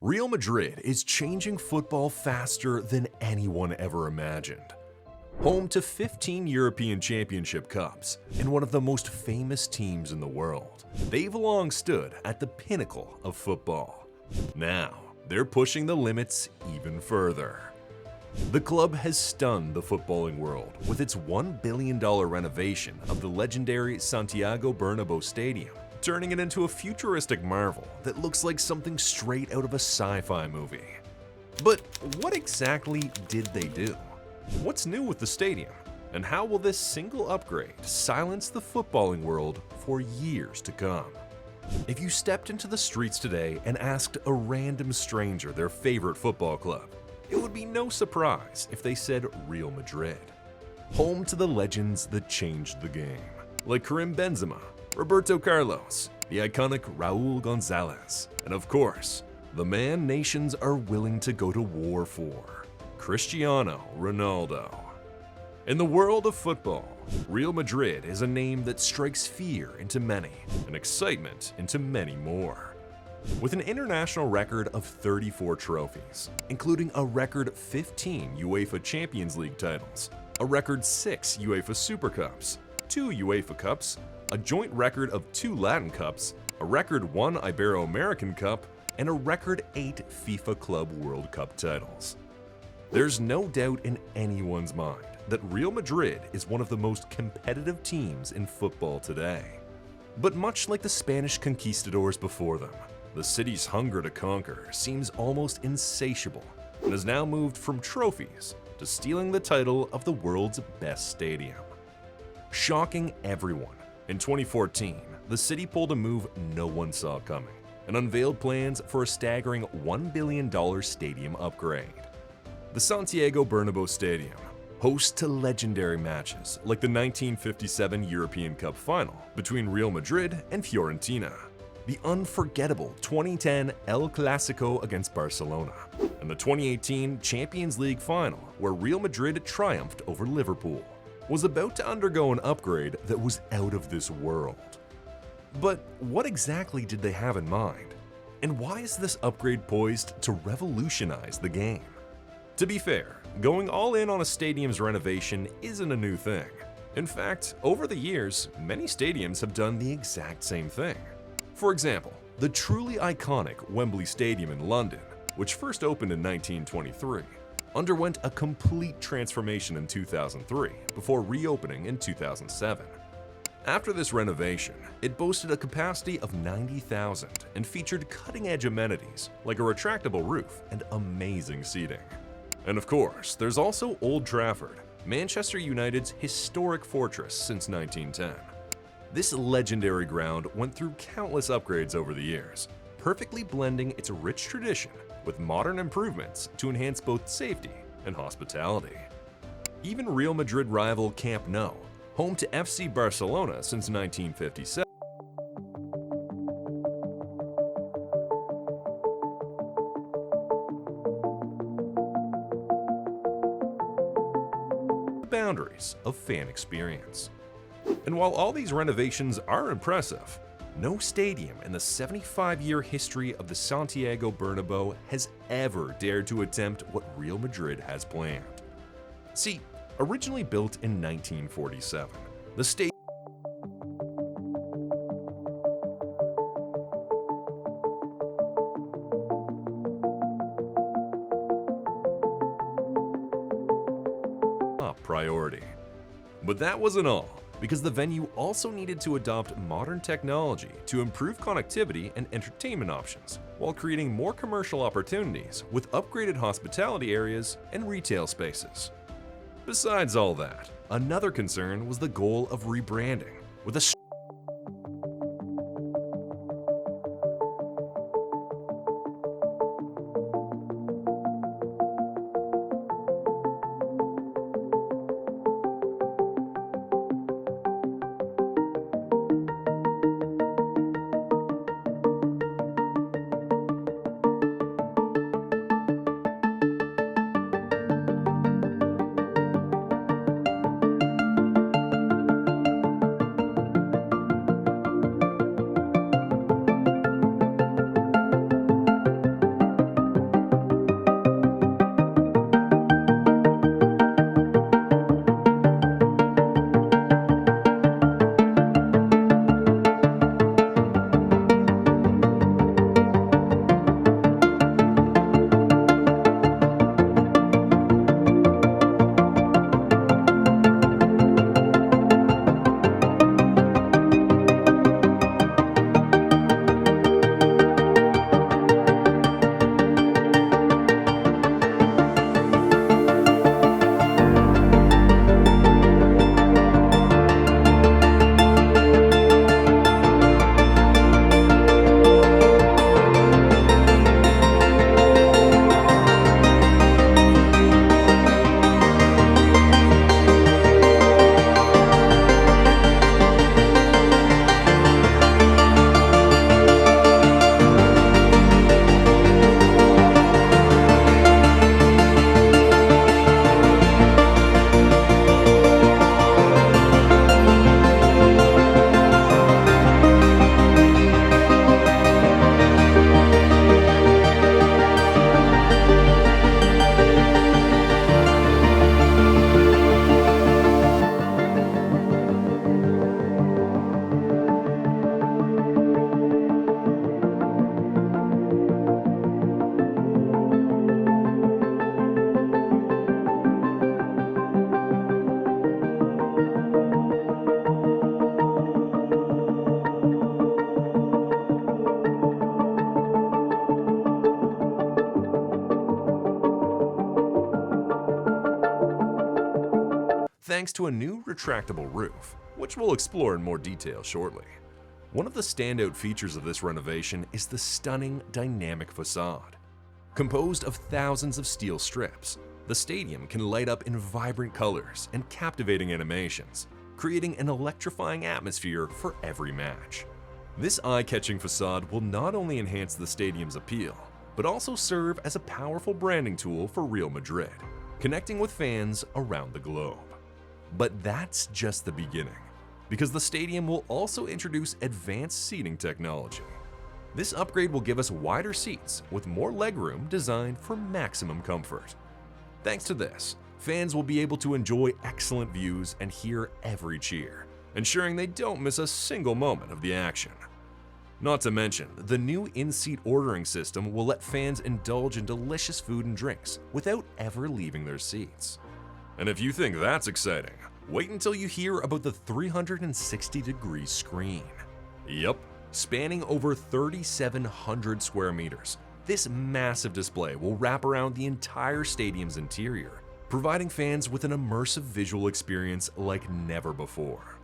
Real Madrid is changing football faster than anyone ever imagined. Home to 15 European Championship Cups and one of the most famous teams in the world, they've long stood at the pinnacle of football. Now, they're pushing the limits even further. The club has stunned the footballing world with its $1 billion renovation of the legendary Santiago Bernabéu Stadium, turning it into a futuristic marvel that looks like something straight out of a sci-fi movie. But what exactly did they do? What's new with the stadium? And how will this single upgrade silence the footballing world for years to come? If you stepped into the streets today and asked a random stranger their favorite football club, it would be no surprise if they said Real Madrid. Home to the legends that changed the game, like Karim Benzema, Roberto Carlos, the iconic Raúl González, and of course, the man nations are willing to go to war for, Cristiano Ronaldo. In the world of football, Real Madrid is a name that strikes fear into many and excitement into many more. With an international record of 34 trophies, including a record 15 UEFA Champions League titles, a record 6 UEFA Super Cups, 2 UEFA Cups, a joint record of 2 Latin Cups, a record 1 Ibero-American Cup, and a record 8 FIFA Club World Cup titles. There's no doubt in anyone's mind that Real Madrid is one of the most competitive teams in football today. But much like the Spanish conquistadors before them, the city's hunger to conquer seems almost insatiable and has now moved from trophies to stealing the title of the world's best stadium. Shocking everyone, in 2014, the city pulled a move no one saw coming and unveiled plans for a staggering $1 billion stadium upgrade. The Santiago Bernabéu Stadium hosts to legendary matches like the 1957 European Cup final between Real Madrid and Fiorentina, the unforgettable 2010 El Clásico against Barcelona, and the 2018 Champions League final where Real Madrid triumphed over Liverpool, was about to undergo an upgrade that was out of this world. But what exactly did they have in mind? And why is this upgrade poised to revolutionize the game? To be fair, going all in on a stadium's renovation isn't a new thing. In fact, over the years, many stadiums have done the exact same thing. For example, the truly iconic Wembley Stadium in London, which first opened in 1923, underwent a complete transformation in 2003 before reopening in 2007. After this renovation, it boasted a capacity of 90,000 and featured cutting-edge amenities like a retractable roof and amazing seating. And of course, there's also Old Trafford, Manchester United's historic fortress since 1910. This legendary ground went through countless upgrades over the years, perfectly blending its rich tradition with modern improvements to enhance both safety and hospitality. Even Real Madrid rival Camp Nou, home to FC Barcelona since 1957, the boundaries of fan experience. And while all these renovations are impressive, no stadium in the 75-year history of the Santiago Bernabéu has ever dared to attempt what Real Madrid has planned. See, originally built in 1947, the stadium was a top priority. But that wasn't all, because the venue also needed to adopt modern technology to improve connectivity and entertainment options, while creating more commercial opportunities with upgraded hospitality areas and retail spaces. Besides all that, another concern was the goal of rebranding, with a thanks to a new retractable roof, which we'll explore in more detail shortly. One of the standout features of this renovation is the stunning dynamic facade. Composed of thousands of steel strips, the stadium can light up in vibrant colors and captivating animations, creating an electrifying atmosphere for every match. This eye-catching facade will not only enhance the stadium's appeal, but also serve as a powerful branding tool for Real Madrid, connecting with fans around the globe. But that's just the beginning, because the stadium will also introduce advanced seating technology. This upgrade will give us wider seats with more legroom designed for maximum comfort. Thanks to this, fans will be able to enjoy excellent views and hear every cheer, ensuring they don't miss a single moment of the action. Not to mention, the new in-seat ordering system will let fans indulge in delicious food and drinks without ever leaving their seats. And if you think that's exciting, wait until you hear about the 360-degree screen. Yup, spanning over 3,700 square meters, this massive display will wrap around the entire stadium's interior, providing fans with an immersive visual experience like never before.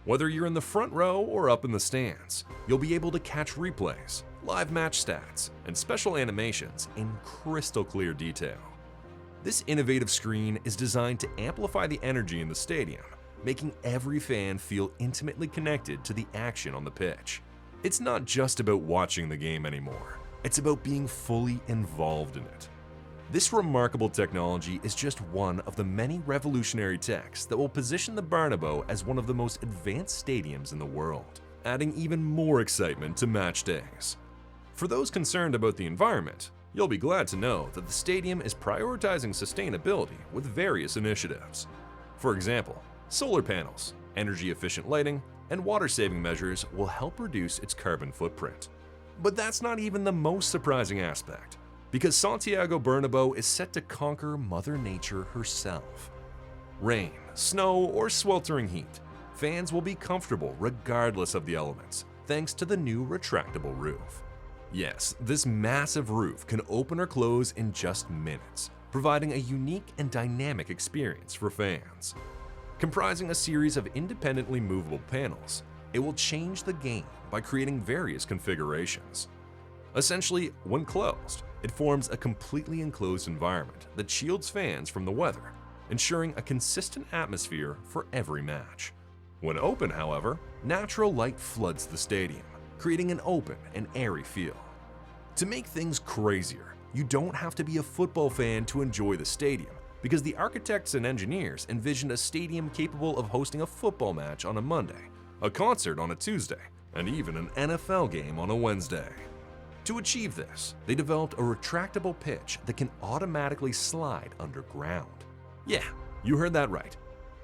Whether you're in the front row or up in the stands, you'll be able to catch replays, live match stats, and special animations in crystal clear detail. This innovative screen is designed to amplify the energy in the stadium, making every fan feel intimately connected to the action on the pitch. It's not just about watching the game anymore, it's about being fully involved in it. This remarkable technology is just one of the many revolutionary techs that will position the Bernabéu as one of the most advanced stadiums in the world, adding even more excitement to match days. For those concerned about the environment, you'll be glad to know that the stadium is prioritizing sustainability with various initiatives. For example, solar panels, energy-efficient lighting, and water-saving measures will help reduce its carbon footprint. But that's not even the most surprising aspect, because Santiago Bernabéu is set to conquer Mother Nature herself. Rain, snow, or sweltering heat, fans will be comfortable regardless of the elements, thanks to the new retractable roof. Yes, this massive roof can open or close in just minutes, providing a unique and dynamic experience for fans. Comprising a series of independently movable panels, it will change the game by creating various configurations. Essentially, when closed, it forms a completely enclosed environment that shields fans from the weather, ensuring a consistent atmosphere for every match. When open, however, natural light floods the stadium, creating an open and airy feel. To make things crazier, you don't have to be a football fan to enjoy the stadium, because the architects and engineers envisioned a stadium capable of hosting a football match on a Monday, a concert on a Tuesday, and even an NFL game on a Wednesday. To achieve this, they developed a retractable pitch that can automatically slide underground. Yeah, you heard that right,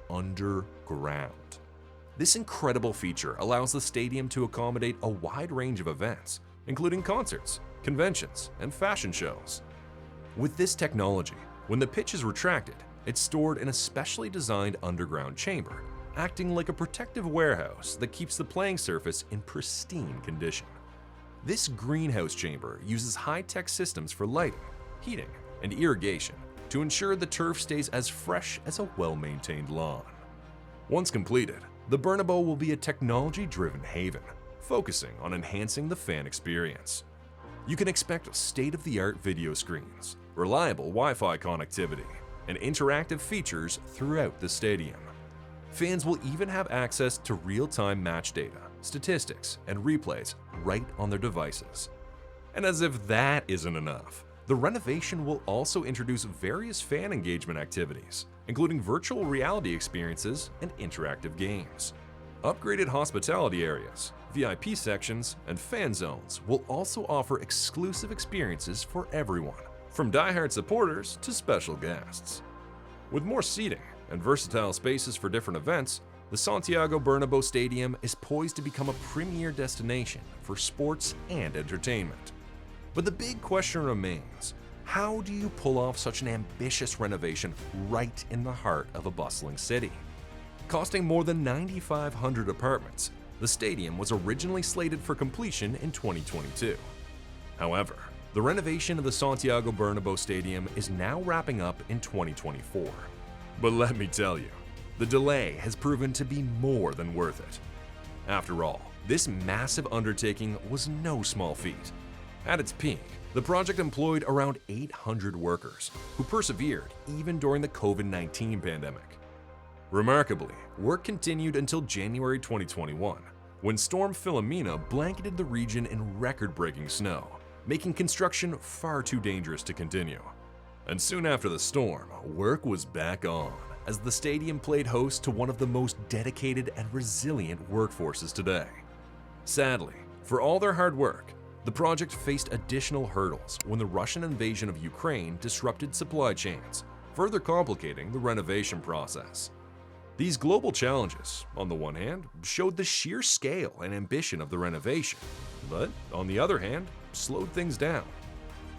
underground. This incredible feature allows the stadium to accommodate a wide range of events, including concerts, conventions, and fashion shows. With this technology, when the pitch is retracted, it's stored in a specially designed underground chamber, acting like a protective warehouse that keeps the playing surface in pristine condition. This greenhouse chamber uses high-tech systems for lighting, heating, and irrigation to ensure the turf stays as fresh as a well-maintained lawn. Once completed, the Bernabéu will be a technology-driven haven, focusing on enhancing the fan experience. You can expect state-of-the-art video screens, reliable Wi-Fi connectivity, and interactive features throughout the stadium. Fans will even have access to real-time match data, statistics, and replays right on their devices. And as if that isn't enough, the renovation will also introduce various fan engagement activities, including virtual reality experiences and interactive games. Upgraded hospitality areas, VIP sections, and fan zones will also offer exclusive experiences for everyone, from die-hard supporters to special guests. With more seating and versatile spaces for different events, the Santiago Bernabéu Stadium is poised to become a premier destination for sports and entertainment. But the big question remains, how do you pull off such an ambitious renovation right in the heart of a bustling city? Costing more than 9,500 apartments, the stadium was originally slated for completion in 2022. However, the renovation of the Santiago Bernabéu Stadium is now wrapping up in 2024. But let me tell you, the delay has proven to be more than worth it. After all, this massive undertaking was no small feat. At its peak, the project employed around 800 workers, who persevered even during the COVID-19 pandemic. Remarkably, work continued until January 2021, when Storm Philomena blanketed the region in record-breaking snow, making construction far too dangerous to continue. And soon after the storm, work was back on, as the stadium played host to one of the most dedicated and resilient workforces today. Sadly, for all their hard work, the project faced additional hurdles when the Russian invasion of Ukraine disrupted supply chains, further complicating the renovation process. These global challenges, on the one hand, showed the sheer scale and ambition of the renovation, but on the other hand, slowed things down.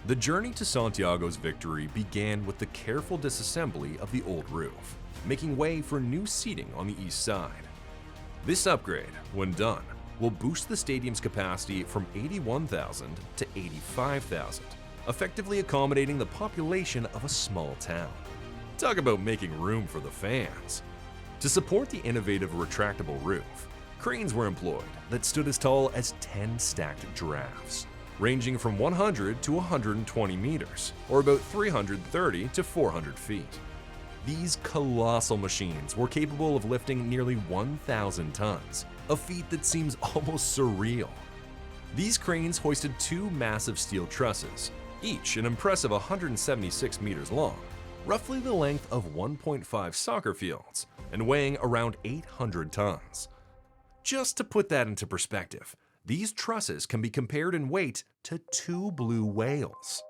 The journey to Santiago's victory began with the careful disassembly of the old roof, making way for new seating on the east side. This upgrade, when done, will boost the stadium's capacity from 81,000 to 85,000, effectively accommodating the population of a small town. Talk about making room for the fans. To support the innovative retractable roof, cranes were employed that stood as tall as 10 stacked giraffes, ranging from 100 to 120 meters, or about 330 to 400 feet. These colossal machines were capable of lifting nearly 1,000 tons, a feat that seems almost surreal. These cranes hoisted two massive steel trusses, each an impressive 176 meters long, roughly the length of 1.5 soccer fields, and weighing around 800 tons. Just to put that into perspective, these trusses can be compared in weight to two blue whales.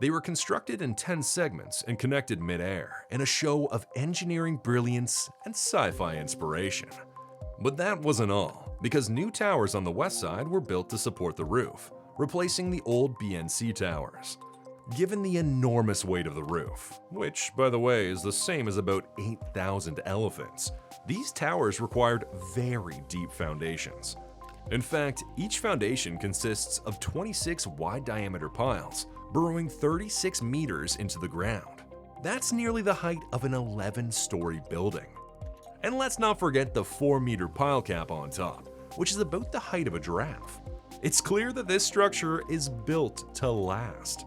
They were constructed in 10 segments and connected mid-air in a show of engineering brilliance and sci-fi inspiration. But that wasn't all, because new towers on the west side were built to support the roof, replacing the old BNC towers. Given the enormous weight of the roof, which, by the way, is the same as about 8,000 elephants, these towers required very deep foundations. In fact, each foundation consists of 26 wide-diameter piles, burrowing 36 meters into the ground. That's nearly the height of an 11-story building. And let's not forget the 4-meter pile cap on top, which is about the height of a giraffe. It's clear that this structure is built to last.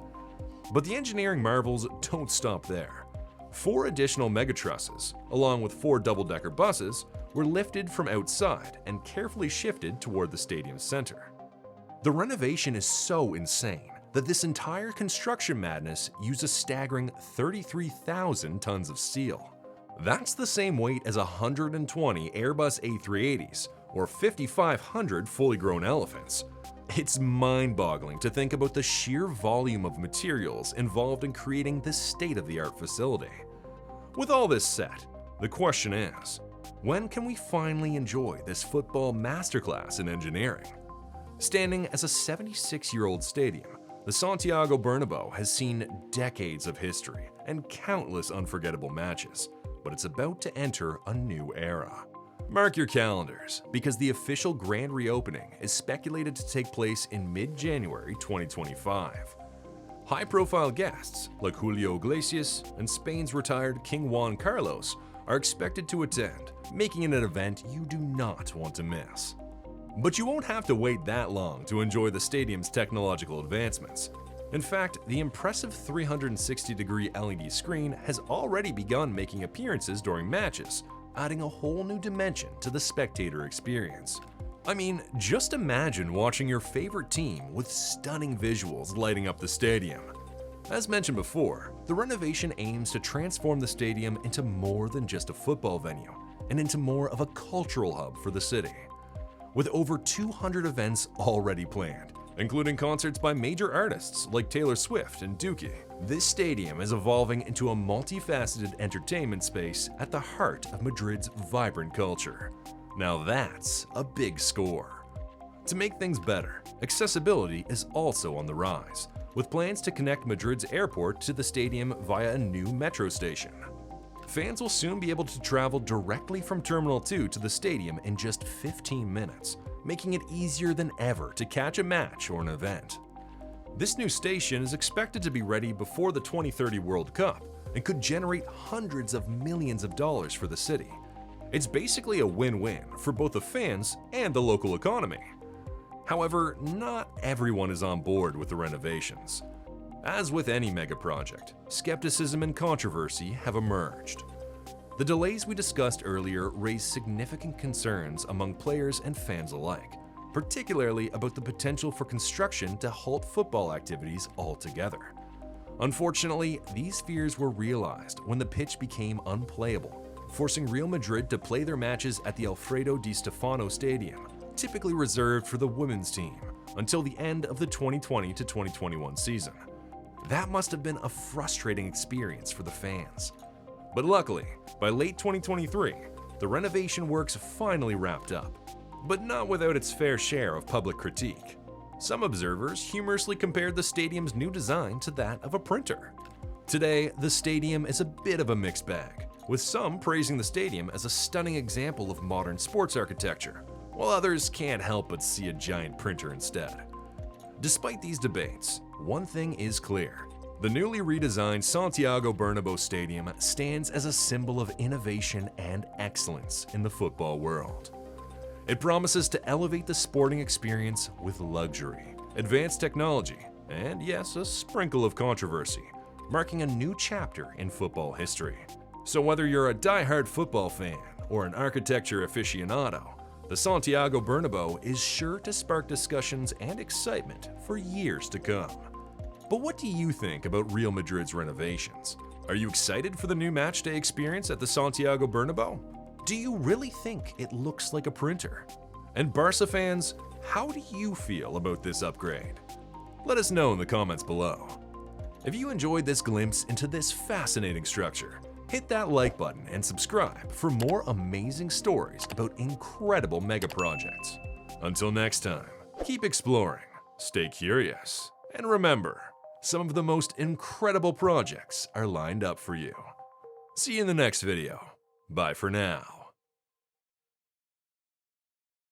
But the engineering marvels don't stop there. 4 additional megatrusses, along with 4 double-decker buses, were lifted from outside and carefully shifted toward the stadium's center. The renovation is so insane that this entire construction madness used a staggering 33,000 tons of steel. That's the same weight as 120 Airbus A380s or 5,500 fully grown elephants. It's mind-boggling to think about the sheer volume of materials involved in creating this state-of-the-art facility. With all this said, the question is, when can we finally enjoy this football masterclass in engineering? Standing as a 76-year-old stadium, the Santiago Bernabéu has seen decades of history and countless unforgettable matches, but it's about to enter a new era. Mark your calendars, because the official grand reopening is speculated to take place in mid-January 2025. High-profile guests like Julio Iglesias and Spain's retired King Juan Carlos are expected to attend, making it an event you do not want to miss. But you won't have to wait that long to enjoy the stadium's technological advancements. In fact, the impressive 360-degree LED screen has already begun making appearances during matches, adding a whole new dimension to the spectator experience. I mean, just imagine watching your favorite team with stunning visuals lighting up the stadium. As mentioned before, the renovation aims to transform the stadium into more than just a football venue, and into more of a cultural hub for the city. With over 200 events already planned, including concerts by major artists like Taylor Swift and Dookie, this stadium is evolving into a multifaceted entertainment space at the heart of Madrid's vibrant culture. Now that's a big score. To make things better, accessibility is also on the rise, with plans to connect Madrid's airport to the stadium via a new metro station. Fans will soon be able to travel directly from Terminal 2 to the stadium in just 15 minutes, making it easier than ever to catch a match or an event. This new station is expected to be ready before the 2030 World Cup and could generate hundreds of millions of dollars for the city, It's basically a win-win for both the fans and the local economy. However, not everyone is on board with the renovations. As with any mega project, skepticism and controversy have emerged. The delays we discussed earlier raised significant concerns among players and fans alike, particularly about the potential for construction to halt football activities altogether. Unfortunately, these fears were realized when the pitch became unplayable, forcing Real Madrid to play their matches at the Alfredo Di Stefano Stadium, typically reserved for the women's team, until the end of the 2020 to 2021 season. That must have been a frustrating experience for the fans. But luckily, by late 2023, the renovation works finally wrapped up, but not without its fair share of public critique. Some observers humorously compared the stadium's new design to that of a printer. Today, the stadium is a bit of a mixed bag, with some praising the stadium as a stunning example of modern sports architecture, while others can't help but see a giant printer instead. Despite these debates, one thing is clear. The newly redesigned Santiago Bernabéu Stadium stands as a symbol of innovation and excellence in the football world. It promises to elevate the sporting experience with luxury, advanced technology, and yes, a sprinkle of controversy, marking a new chapter in football history. So whether you're a die-hard football fan or an architecture aficionado, the Santiago Bernabéu is sure to spark discussions and excitement for years to come. But what do you think about Real Madrid's renovations? Are you excited for the new matchday experience at the Santiago Bernabéu? Do you really think it looks like a printer? And Barca fans, how do you feel about this upgrade? Let us know in the comments below. If you enjoyed this glimpse into this fascinating structure, hit that like button and subscribe for more amazing stories about incredible mega projects. Until next time, keep exploring, stay curious, and remember, some of the most incredible projects are lined up for you. See you in the next video. Bye for now.